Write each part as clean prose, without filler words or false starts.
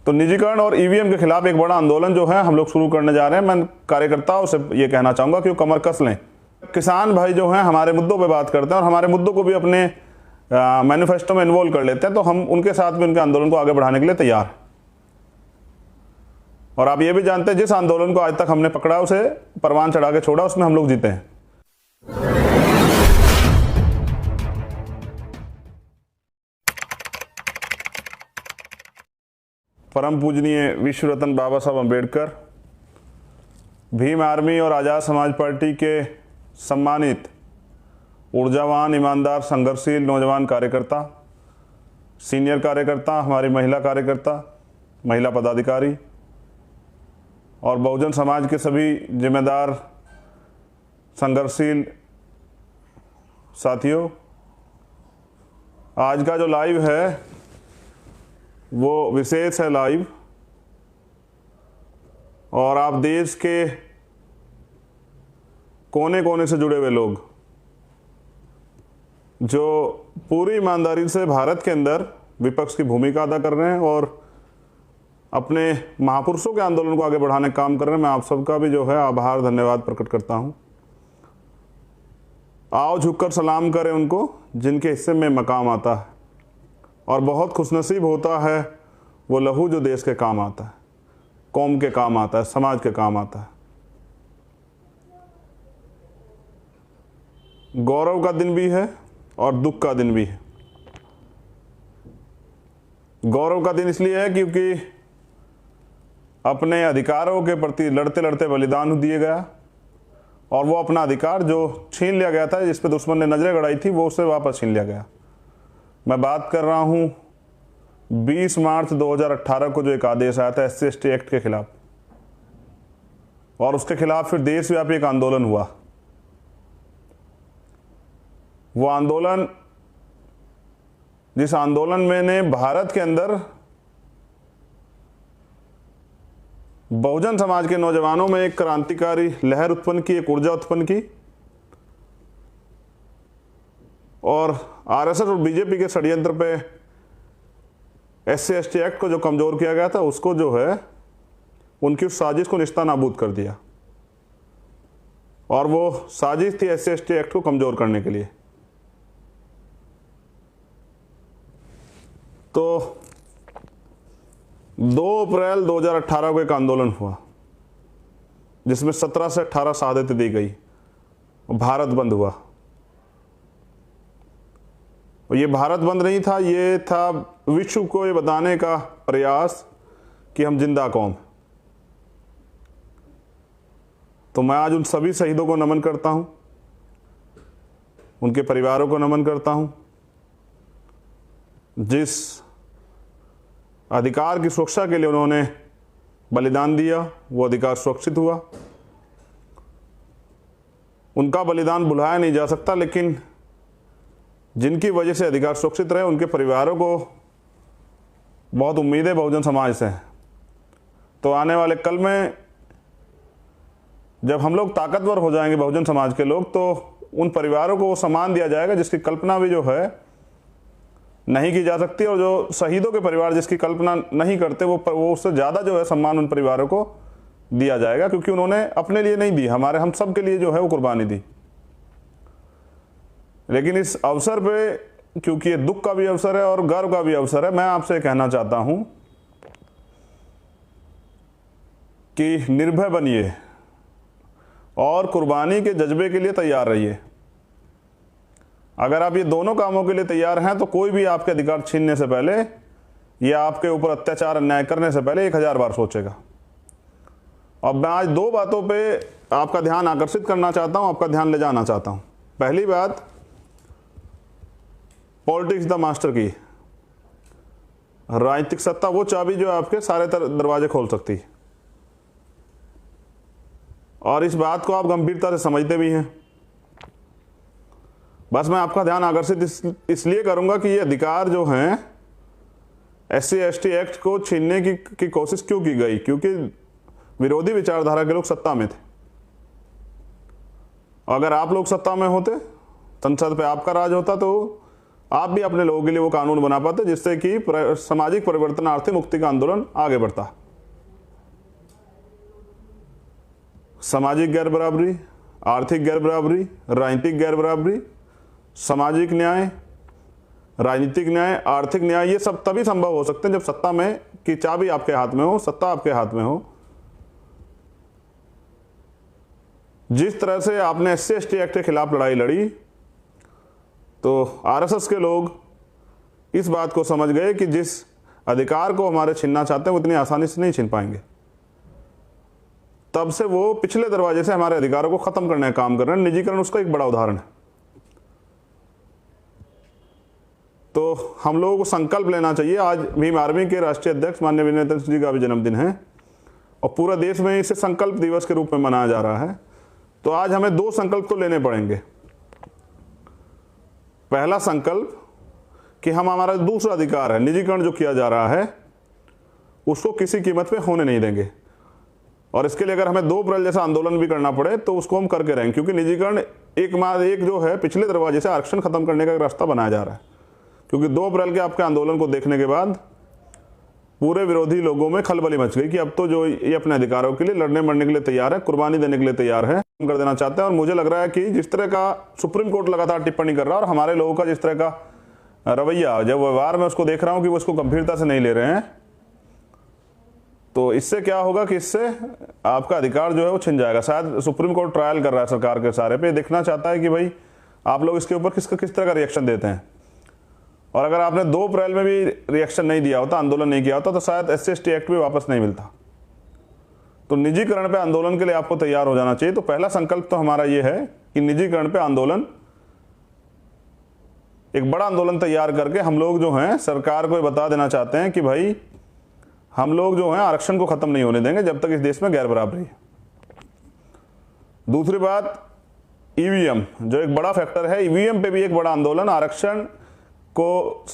तो निजीकरण और ईवीएम के खिलाफ एक बड़ा आंदोलन जो है हम लोग शुरू करने जा रहे हैं। मैं कार्यकर्ताओं से ये कहना चाहूँगा कि वो कमर कस लें। किसान भाई जो हैं हमारे मुद्दों पे बात करते हैं और हमारे मुद्दों को भी अपने मैनिफेस्टो में इन्वॉल्व कर लेते हैं, तो हम उनके साथ भी उनके आंदोलन को आगे बढ़ाने के लिए तैयार हैं। और आप ये भी जानते हैं जिस आंदोलन को आज तक हमने पकड़ा, उसे परवान चढ़ा के छोड़ा, उसमें हम लोग जीते हैं। परम पूजनीय विश्व रत्न बाबा साहब अम्बेडकर, भीम आर्मी और आज़ाद समाज पार्टी के सम्मानित ऊर्जावान, ईमानदार, संघर्षशील नौजवान कार्यकर्ता, सीनियर कार्यकर्ता, हमारी महिला कार्यकर्ता, महिला पदाधिकारी और बहुजन समाज के सभी जिम्मेदार संघर्षशील साथियों, आज का जो लाइव है वो विशेष है लाइव। और आप देश के कोने कोने से जुड़े हुए लोग जो पूरी ईमानदारी से भारत के अंदर विपक्ष की भूमिका अदा कर रहे हैं और अपने महापुरुषों के आंदोलन को आगे बढ़ाने का काम कर रहे हैं, मैं आप सबका भी जो है आभार, धन्यवाद प्रकट करता हूं। आओ झुककर सलाम करें उनको जिनके हिस्से में मकाम आता है, और बहुत खुशनसीब होता है वो लहू जो देश के काम आता है, कौम के काम आता है, समाज के काम आता है। गौरव का दिन भी है और दुख का दिन भी है। गौरव का दिन इसलिए है क्योंकि अपने अधिकारों के प्रति लड़ते लड़ते बलिदान दिए गया, और वो अपना अधिकार जो छीन लिया गया था, जिस पे दुश्मन ने नजरें गड़ाई थी, वो उससे वापस छीन लिया गया। मैं बात कर रहा हूं 20 मार्च 2018 को जो एक आदेश आया था SC/ST एक्ट के खिलाफ, और उसके खिलाफ फिर देशव्यापी एक आंदोलन हुआ। वो आंदोलन, जिस आंदोलन में ने भारत के अंदर बहुजन समाज के नौजवानों में एक क्रांतिकारी लहर उत्पन्न की, एक ऊर्जा उत्पन्न की, और RSS और बीजेपी के षड्यंत्र पे SC/ST एक्ट को जो कमजोर किया गया था, उसको जो है उनकी उस साजिश को निस्तानाबूद कर दिया। और वो साजिश थी SC/ST एक्ट को कमजोर करने के लिए। तो 2 अप्रैल 2018 को एक आंदोलन हुआ जिसमें 17 से 18 शहादतें दी गई, भारत बंद हुआ। और ये भारत बंद नहीं था, ये था विश्व को ये बताने का प्रयास कि हम जिंदा कौम। तो मैं आज उन सभी शहीदों को नमन करता हूं, उनके परिवारों को नमन करता हूं, जिस अधिकार की सुरक्षा के लिए उन्होंने बलिदान दिया, वो अधिकार सुरक्षित हुआ। उनका बलिदान भुलाया नहीं जा सकता, लेकिन जिनकी वजह से अधिकार सुरक्षित रहे, उनके परिवारों को बहुत उम्मीदें बहुजन समाज से हैं। तो आने वाले कल में जब हम लोग ताकतवर हो जाएंगे, बहुजन समाज के लोग, तो उन परिवारों को वो सम्मान दिया जाएगा जिसकी कल्पना भी जो है नहीं की जा सकती, और जो शहीदों के परिवार जिसकी कल्पना नहीं करते, वो उससे ज़्यादा जो है सम्मान उन परिवारों को दिया जाएगा, क्योंकि उन्होंने अपने लिए नहीं दी, हम सब के लिए जो है वो कुर्बानी दी। लेकिन इस अवसर पे, क्योंकि ये दुख का भी अवसर है और गर्व का भी अवसर है, मैं आपसे कहना चाहता हूं कि निर्भय बनिए और कुर्बानी के जज्बे के लिए तैयार रहिए। अगर आप ये दोनों कामों के लिए तैयार हैं तो कोई भी आपके अधिकार छीनने से पहले या आपके ऊपर अत्याचार अन्याय करने से पहले 1000 बार सोचेगा। अब मैं आज 2 बातों पे आपका ध्यान आकर्षित करना चाहता हूं, आपका ध्यान ले जाना चाहता हूं। पहली बात, पॉलिटिक्स द मास्टर की, राजनीतिक सत्ता वो चाबी जो आपके सारे दरवाजे खोल सकती है, और इस बात को आप गंभीरता से समझते भी हैं। बस मैं आपका ध्यान आकर्षित इसलिए करूंगा कि ये अधिकार जो हैं SC/ST एक्ट को छीनने की कोशिश क्यों की गई, क्योंकि विरोधी विचारधारा के लोग सत्ता में थे। अगर आप लोग सत्ता में होते, संसद पे आपका राज होता, तो आप भी अपने लोगों के लिए वो कानून बना पाते जिससे कि सामाजिक परिवर्तन, आर्थिक मुक्ति का आंदोलन आगे बढ़ता। सामाजिक गैर बराबरी, आर्थिक गैर बराबरी, राजनीतिक गैर बराबरी, सामाजिक न्याय, राजनीतिक न्याय, आर्थिक न्याय, ये सब तभी संभव हो सकते हैं जब सत्ता में की चाबी आपके हाथ में हो, सत्ता आपके हाथ में हो। जिस तरह से आपने SC/ST एक्ट के खिलाफ लड़ाई लड़ी, तो RSS के लोग इस बात को समझ गए कि जिस अधिकार को हमारे छीनना चाहते हैं वो इतनी आसानी से नहीं छीन पाएंगे। तब से वो पिछले दरवाजे से हमारे अधिकारों को खत्म करने का काम कर रहे हैं। निजीकरण उसका एक बड़ा उदाहरण है। तो हम लोगों को संकल्प लेना चाहिए। आज भीम आर्मी के राष्ट्रीय अध्यक्ष माननीय विनय तंत्र जी का भी जन्मदिन है और पूरा देश में इसे संकल्प दिवस के रूप में मनाया जा रहा है। तो आज हमें 2 संकल्प तो लेने पड़ेंगे। पहला संकल्प कि हम हमारा दूसरा अधिकार है, निजीकरण जो किया जा रहा है, उसको किसी कीमत पे होने नहीं देंगे। और इसके लिए अगर हमें 2 अप्रैल जैसा आंदोलन भी करना पड़े तो उसको हम करके रहेंगे, क्योंकि निजीकरण एक जो है पिछले दरवाजे से आरक्षण खत्म करने का एक रास्ता बनाया जा रहा है। क्योंकि 2 अप्रैल के आपके आंदोलन को देखने के बाद पूरे विरोधी लोगों में खलबली मच गई कि अब तो जो ये अपने अधिकारों के लिए लड़ने मरने के लिए तैयार है, कुर्बानी देने के लिए तैयार है, कर देना चाहते हैं। और मुझे लग रहा है कि जिस तरह का सुप्रीम कोर्ट लगातार टिप्पणी कर रहा है और हमारे लोगों का जिस तरह का रवैया, जब व्यवहार में उसको देख रहा हूं कि वो इसको गंभीरता से नहीं ले रहे हैं, तो इससे क्या होगा कि इससे आपका अधिकार जो है वो छिन जाएगा। शायद सुप्रीम कोर्ट ट्रायल कर रहा है सरकार के सारे पे, देखना चाहता है कि भाई आप लोग इसके ऊपर किस तरह का रिएक्शन देते हैं। और अगर आपने 2 अप्रैल में भी रिएक्शन नहीं दिया होता, आंदोलन नहीं किया होता, तो शायद SC/ST एक्ट भी वापस नहीं मिलता। तो निजीकरण पे आंदोलन के लिए आपको तैयार हो जाना चाहिए। तो पहला संकल्प तो हमारा ये है कि निजीकरण पे आंदोलन, एक बड़ा आंदोलन तैयार करके हम लोग जो हैं सरकार को बता देना चाहते हैं कि भाई हम लोग जो हैं आरक्षण को खत्म नहीं होने देंगे जब तक इस देश में गैर बराबरी है। दूसरी बात, EVM जो एक बड़ा फैक्टर है, EVM पे भी एक बड़ा आंदोलन, आरक्षण को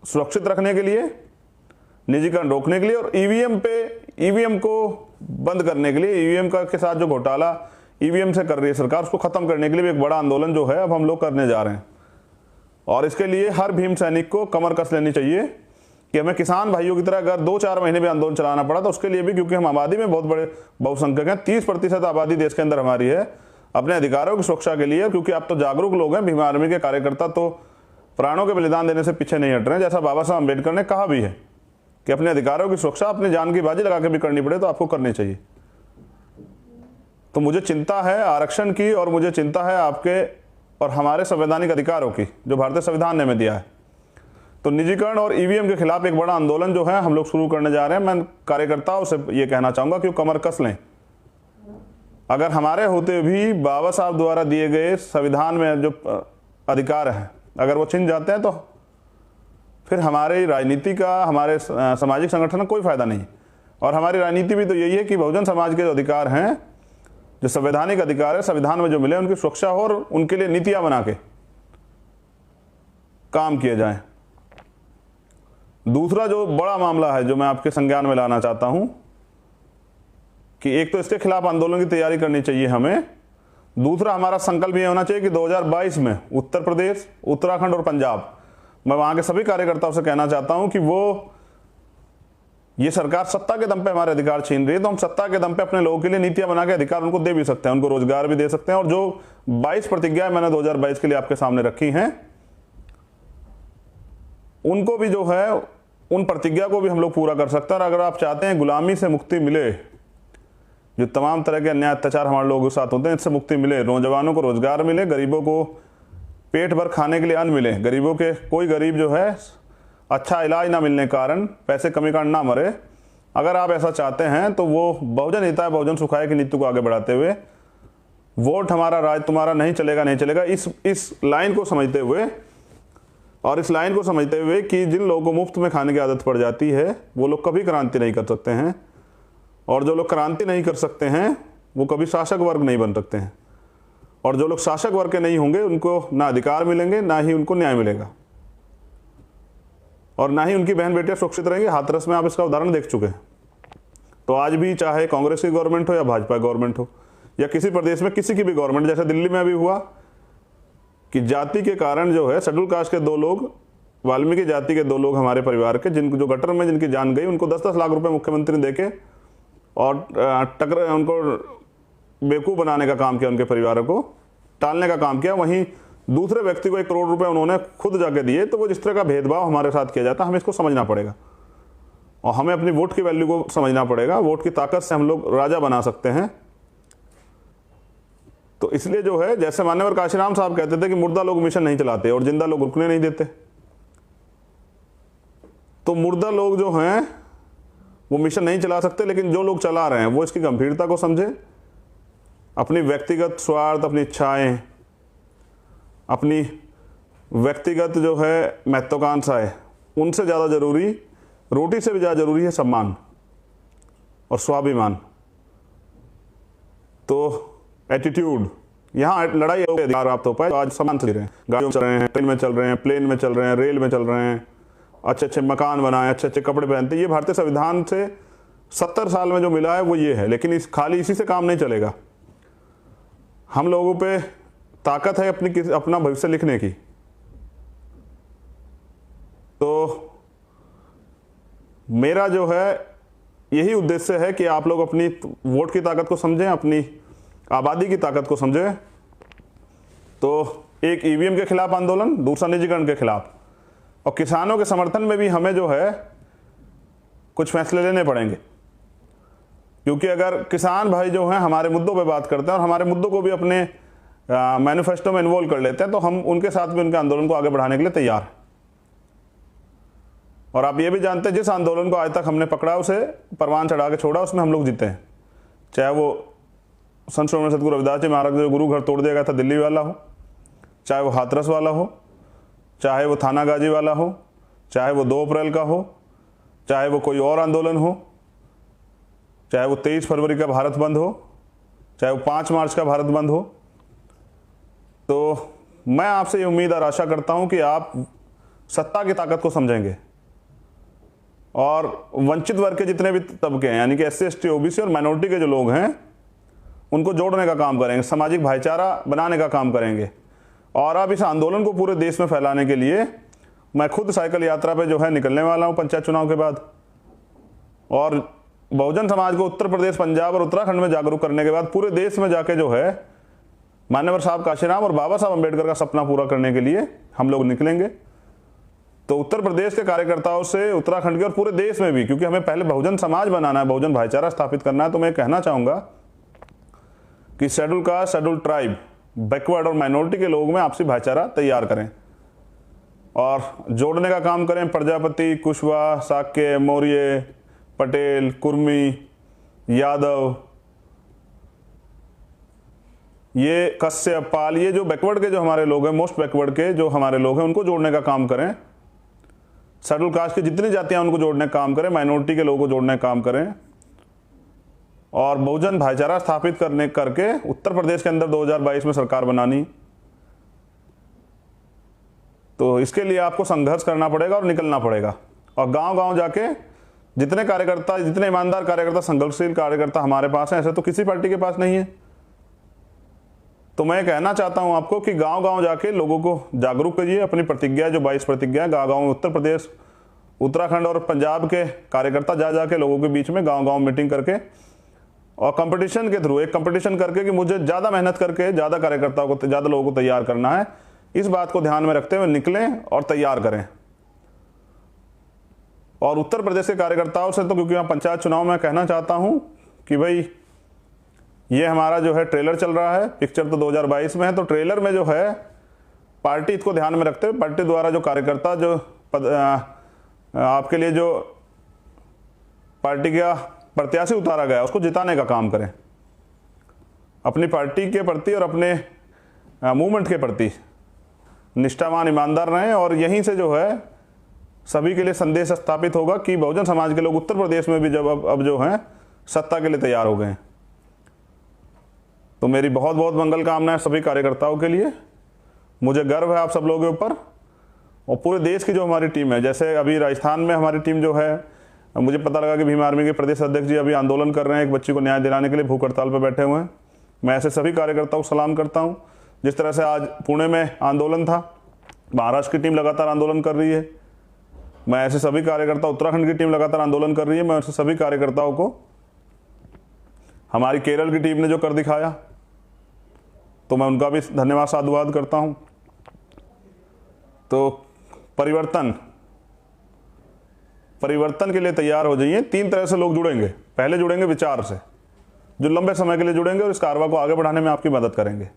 सुरक्षित रखने के लिए, निजीकरण रोकने के लिए और EVM को बंद करने के लिए, EVM के साथ जो घोटाला EVM से कर रही है सरकार, उसको खत्म करने के लिए भी एक बड़ा आंदोलन जो है अब हम लोग करने जा रहे हैं। और इसके लिए हर भीम सैनिक को कमर कस लेनी चाहिए कि हमें किसान भाइयों की तरह अगर 2-4 महीने भी आंदोलन चलाना पड़ा तो उसके लिए भी, क्योंकि हम आबादी में बहुत बड़े बहुसंख्यक हैं, 30% आबादी देश के अंदर हमारी है, अपने अधिकारों की सुरक्षा के लिए। क्योंकि आप तो जागरूक लोग हैं, भीम आर्मी के कार्यकर्ता तो प्राणों के बलिदान देने से पीछे नहीं हट रहे हैं। जैसा बाबा साहब अम्बेडकर ने कहा भी है कि अपने अधिकारों की सुरक्षा अपनी जान की बाजी लगा के भी करनी पड़े तो आपको करनी चाहिए। तो मुझे चिंता है आरक्षण की, और मुझे चिंता है आपके और हमारे संवैधानिक अधिकारों की जो भारतीय संविधान ने हमें दिया है। तो निजीकरण और EVM के खिलाफ एक बड़ा आंदोलन जो है हम लोग शुरू करने जा रहे हैं। मैं कार्यकर्ताओं से ये कहना चाहूंगा कि वो कमर कस लें। अगर हमारे होते भी बाबा साहब द्वारा दिए गए संविधान में जो अधिकार हैं अगर वो छिन जाते हैं तो फिर हमारी राजनीति का, हमारे सामाजिक संगठन का कोई फायदा नहीं। और हमारी राजनीति भी तो यही है कि बहुजन समाज के जो अधिकार हैं, जो संवैधानिक अधिकार है, संविधान में जो मिले उनकी सुरक्षा हो और उनके लिए नीतियां बना के काम किए जाएं। दूसरा जो बड़ा मामला है जो मैं आपके संज्ञान में लाना चाहता हूं कि एक तो इसके खिलाफ आंदोलन की तैयारी करनी चाहिए हमें। दूसरा हमारा संकल्प ये होना चाहिए कि 2022 में उत्तर प्रदेश, उत्तराखंड और पंजाब, मैं वहां के सभी कार्यकर्ताओं से कहना चाहता हूं कि ये सरकार सत्ता के दम पे हमारे अधिकार छीन रही है, तो हम सत्ता के दम पे अपने लोगों के लिए नीतियां बना के अधिकार उनको दे भी सकते हैं, उनको रोजगार भी दे सकते हैं। और जो 22 प्रतिज्ञाएं मैंने 2022 के लिए आपके सामने रखी हैं, उनको भी जो है उन प्रतिज्ञा को भी हम लोग पूरा कर सकते हैं। और अगर आप चाहते हैं गुलामी से मुक्ति मिले, जो तमाम तरह के अन्याय अत्याचार हमारे लोगों के साथ होते हैं, इससे मुक्ति मिले, नौजवानों को रोजगार मिले, गरीबों को पेट भर खाने के लिए अन्न मिले, गरीबों के कोई गरीब जो है अच्छा इलाज ना मिलने के कारण पैसे कमी कारण ना मरे, अगर आप ऐसा चाहते हैं तो वो बहुजन हिताय बहुजन सुखाय की नीति को आगे बढ़ाते हुए वोट हमारा राज तुम्हारा नहीं चलेगा इस लाइन को समझते हुए, और इस लाइन को समझते हुए कि जिन लोगों को मुफ्त में खाने की आदत पड़ जाती है वो लोग कभी क्रांति नहीं कर सकते हैं, और जो लोग क्रांति नहीं कर सकते हैं वो कभी शासक वर्ग नहीं बन सकते हैं, और जो लोग शासक वर्ग के नहीं होंगे उनको ना अधिकार मिलेंगे, ना ही उनको न्याय मिलेगा, और ना ही उनकी बहन बेटियां सुरक्षित रहेंगे। हाथरस में आप इसका उदाहरण देख चुके हैं। तो आज भी चाहे कांग्रेस की गवर्नमेंट हो या भाजपा गवर्नमेंट हो या किसी प्रदेश में किसी की भी गवर्नमेंट, जैसे दिल्ली में अभी हुआ कि जाति के कारण जो है शेड्यूल कास्ट के 2 लोग, वाल्मीकि जाति के 2 लोग हमारे परिवार के, जिनको जो गटर में जिनकी जान गई, उनको 10-10 लाख रुपए मुख्यमंत्री ने देके और उनको बेवकूफ़ बनाने का काम किया, उनके परिवारों को टालने का काम किया। वहीं दूसरे व्यक्ति को 1 करोड़ रुपए उन्होंने खुद जाके दिए। तो वो जिस तरह का भेदभाव हमारे साथ किया जाता है, हमें इसको समझना पड़ेगा और हमें अपनी वोट की वैल्यू को समझना पड़ेगा। वोट की ताकत से हम लोग राजा बना सकते हैं। तो इसलिए जो है, जैसे मान्यवर काशीराम साहब कहते थे कि मुर्दा लोग मिशन नहीं चलाते और जिंदा लोग रुकने नहीं देते, तो मुर्दा लोग जो हैं वो मिशन नहीं चला सकते, लेकिन जो लोग चला रहे हैं वो इसकी गंभीरता को समझे। अपनी व्यक्तिगत स्वार्थ, अपनी इच्छाएं, अपनी व्यक्तिगत जो है महत्वाकांक्षाएं, उनसे ज़्यादा जरूरी, रोटी से भी ज़्यादा जरूरी है सम्मान और स्वाभिमान। तो एटीट्यूड, यहाँ लड़ाई अधिकार आप तो पाए, आज सम्मान से रहे हैं, गाड़ियों में चल रहे हैं, ट्रेन में चल रहे हैं, प्लेन में चल रहे हैं, रेल में चल रहे हैं, अच्छे अच्छे मकान बनाए, अच्छे अच्छे कपड़े पहनते। ये भारतीय संविधान से 70 साल में जो मिला है वो ये है। लेकिन खाली इसी से काम नहीं चलेगा। हम लोगों पे ताकत है अपना भविष्य लिखने की। तो मेरा जो है यही उद्देश्य है कि आप लोग अपनी वोट की ताकत को समझें, अपनी आबादी की ताकत को समझें। तो एक ईवीएम के खिलाफ आंदोलन, दूसरा निजीकरण के खिलाफ, और किसानों के समर्थन में भी हमें जो है कुछ फैसले लेने पड़ेंगे। क्योंकि अगर किसान भाई जो हैं हमारे मुद्दों पे बात करते हैं और हमारे मुद्दों को भी अपने मैनिफेस्टो में इन्वॉल्व कर लेते हैं, तो हम उनके साथ भी उनके आंदोलन को आगे बढ़ाने के लिए तैयार हैं। और आप ये भी जानते हैं, जिस आंदोलन को आज तक हमने पकड़ा, उसे परवान चढ़ा के छोड़ा, उसमें हम लोग जीते हैं। चाहे वो संत श्रोमणी सतगुरु रविदास जी महाराज जो गुरु घर तोड़ दिया गया था दिल्ली वाला हो, चाहे वो हाथरस वाला हो, चाहे वो थाना गाजी वाला हो, चाहे वो 2 अप्रैल का हो, चाहे वो कोई और आंदोलन हो, चाहे वो 23 फरवरी का भारत बंद हो, चाहे वो 5 मार्च का भारत बंद हो। तो मैं आपसे ये उम्मीद और आशा करता हूं कि आप सत्ता की ताकत को समझेंगे और वंचित वर्ग के जितने भी तबके हैं, यानी कि SC ST OBC और माइनॉरिटी के जो लोग हैं, उनको जोड़ने का काम करेंगे, सामाजिक भाईचारा बनाने का काम करेंगे। और अब इस आंदोलन को पूरे देश में फैलाने के लिए मैं खुद साइकिल यात्रा पे जो है निकलने वाला हूं पंचायत चुनाव के बाद। और बहुजन समाज को उत्तर प्रदेश, पंजाब और उत्तराखंड में जागरूक करने के बाद पूरे देश में जाके जो है मान्यवर साहब काशीराम और बाबा साहब अम्बेडकर का सपना पूरा करने के लिए हम लोग निकलेंगे। तो उत्तर प्रदेश के कार्यकर्ताओं से, उत्तराखंड के और पूरे देश में भी, क्योंकि हमें पहले बहुजन समाज बनाना है, बहुजन भाईचारा स्थापित करना है, तो मैं कहना चाहूँगा कि schedule caste, schedule tribe, backward और माइनॉरिटी के लोगों में आपसी भाईचारा तैयार करें और जोड़ने का काम करें। प्रजापति, कुशवाहा, साक्य, मौर्य, पटेल, कुर्मी, यादव, ये कश्यप, पाल, ये जो बैकवर्ड के जो हमारे लोग हैं, मोस्ट बैकवर्ड के जो हमारे लोग हैं, उनको जोड़ने का काम करें। शेड्यूल कास्ट की जितनी जातियां उनको जोड़ने का काम करें, माइनॉरिटी के लोगों को जोड़ने का काम करें और बहुजन भाईचारा स्थापित करके उत्तर प्रदेश के अंदर 2022 में सरकार बनानी। तो इसके लिए आपको संघर्ष करना पड़ेगा और निकलना पड़ेगा। और गांव-गांव जाके जितने कार्यकर्ता, जितने ईमानदार कार्यकर्ता, संघर्षशील कार्यकर्ता हमारे पास हैं, ऐसे तो किसी पार्टी के पास नहीं है। तो मैं कहना चाहता हूं आपको कि गांव-गांव जाके लोगों को जागरूक करिए। अपनी प्रतिज्ञा, जो 22 प्रतिज्ञा, गांव-गांव में उत्तर प्रदेश, उत्तराखंड और पंजाब के कार्यकर्ता जा जाके लोगों के बीच में गांव-गांव मीटिंग करके और कंपटीशन के थ्रू, एक कंपटीशन करके कि मुझे ज़्यादा मेहनत करके ज़्यादा कार्यकर्ताओं को, ज़्यादा लोगों को तैयार करना है, इस बात को ध्यान में रखते हुए निकलें और तैयार करें। और उत्तर प्रदेश के कार्यकर्ताओं से तो, क्योंकि यहाँ पंचायत चुनाव में कहना चाहता हूँ कि भाई ये हमारा जो है ट्रेलर चल रहा है, पिक्चर तो 2022 में है, तो ट्रेलर में जो है पार्टी को ध्यान में रखते हुए पार्टी द्वारा जो कार्यकर्ता जो आपके लिए जो पार्टी का प्रत्याशी उतारा गया उसको जिताने का काम करें। अपनी पार्टी के प्रति और अपने मूवमेंट के प्रति निष्ठावान, ईमानदार रहें और यहीं से जो है सभी के लिए संदेश स्थापित होगा कि बहुजन समाज के लोग उत्तर प्रदेश में भी जब अब जो हैं सत्ता के लिए तैयार हो गए हैं। तो मेरी बहुत बहुत मंगल कामनाएं सभी कार्यकर्ताओं के लिए। मुझे गर्व है आप सब लोगों के ऊपर और पूरे देश की जो हमारी टीम है। जैसे अभी राजस्थान में हमारी टीम जो है, मुझे पता लगा कि भीम आर्मी के प्रदेश अध्यक्ष जी अभी आंदोलन कर रहे हैं, एक बच्ची को न्याय दिलाने के लिए भूख हड़ताल पर बैठे हुए हैं। मैं ऐसे सभी कार्यकर्ताओं को सलाम करता हूँ। जिस तरह से आज पुणे में आंदोलन था, महाराष्ट्र की टीम लगातार आंदोलन कर रही है, मैं ऐसे सभी कार्यकर्ता, उत्तराखंड की टीम लगातार आंदोलन कर रही है, मैं ऐसे सभी कार्यकर्ताओं को, हमारी केरल की टीम ने जो कर दिखाया तो मैं उनका भी धन्यवाद साधुवाद करता हूं। तो परिवर्तन के लिए तैयार हो जाइए। 3 तरह से लोग जुड़ेंगे। पहले जुड़ेंगे विचार से, जो लंबे समय के लिए जुड़ेंगे और इस कारवा को आगे बढ़ाने में आपकी मदद करेंगे।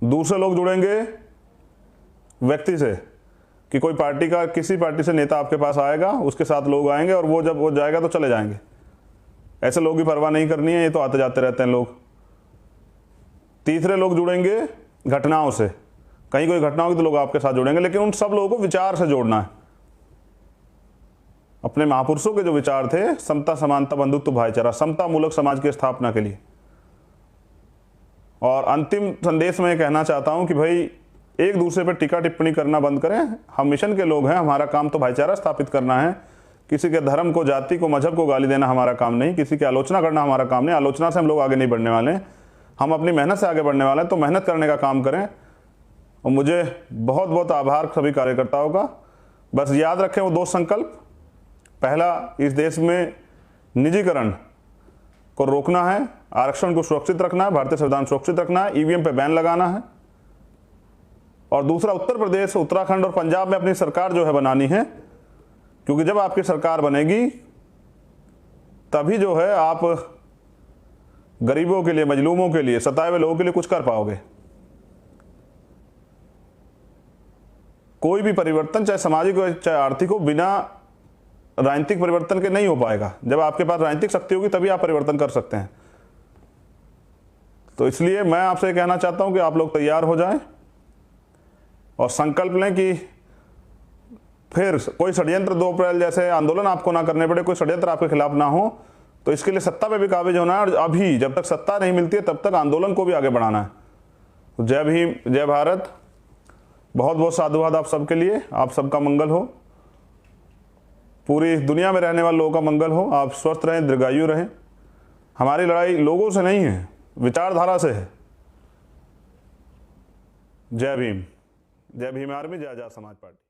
दूसरे लोग जुड़ेंगे व्यक्ति से, कि कोई पार्टी का, किसी पार्टी से नेता आपके पास आएगा, उसके साथ लोग आएंगे और वो जब वो जाएगा तो चले जाएंगे। ऐसे लोग की परवाह नहीं करनी है, ये तो आते जाते रहते हैं लोग। तीसरे लोग जुड़ेंगे घटनाओं से, कहीं कोई घटना होगी तो लोग आपके साथ जुड़ेंगे, लेकिन उन सब लोगों को विचार से जोड़ना है। अपने महापुरुषों के जो विचार थे, समता, समानता, बंधुत्व, भाईचारा, समता मूलक समाज की स्थापना के लिए। और अंतिम संदेश में कहना चाहता हूं कि भाई एक दूसरे पर टीका टिप्पणी करना बंद करें। हम मिशन के लोग हैं, हमारा काम तो भाईचारा स्थापित करना है। किसी के धर्म को, जाति को, मजहब को गाली देना हमारा काम नहीं, किसी की आलोचना करना हमारा काम नहीं। आलोचना से हम लोग आगे नहीं बढ़ने वाले हैं, हम अपनी मेहनत से आगे बढ़ने वाले हैं। तो मेहनत करने का काम करें। और मुझे बहुत बहुत आभार सभी कार्यकर्ताओं का। बस याद रखें वो 2 संकल्प। पहला, इस देश में निजीकरण को रोकना है, आरक्षण को सुरक्षित रखना है, भारतीय संविधान सुरक्षित रखना है, ईवीएम पे बैन लगाना है। और दूसरा, उत्तर प्रदेश, उत्तराखंड और पंजाब में अपनी सरकार जो है बनानी है, क्योंकि जब आपकी सरकार बनेगी तभी जो है आप गरीबों के लिए, मजलूमों के लिए, सताए हुए लोगों के लिए कुछ कर पाओगे। कोई भी परिवर्तन, चाहे सामाजिक हो चाहे आर्थिक हो, बिना राजनीतिक परिवर्तन के नहीं हो पाएगा। जब आपके पास राजनीतिक शक्ति होगी तभी आप परिवर्तन कर सकते हैं। तो इसलिए मैं आपसे कहना चाहता हूं कि आप लोग तैयार हो जाएं और संकल्प लें कि फिर कोई षड्यंत्र 2 अप्रैल जैसे आंदोलन आपको ना करने पड़े, कोई षड्यंत्र आपके खिलाफ ना हो। तो इसके लिए सत्ता पे भी काबिज होना है, और अभी जब तक सत्ता नहीं मिलती है तब तक आंदोलन को भी आगे बढ़ाना है। तो जय भीम, जय भारत। बहुत बहुत साधुवाद आप सबके लिए। आप सबका मंगल हो, पूरी दुनिया में रहने वाले लोगों का मंगल हो। आप स्वस्थ रहें, दीर्घायु रहें। हमारी लड़ाई लोगों से नहीं है, विचारधारा से है। जय भीम, जय भीम आर्मी, जय आजाद समाज पार्टी।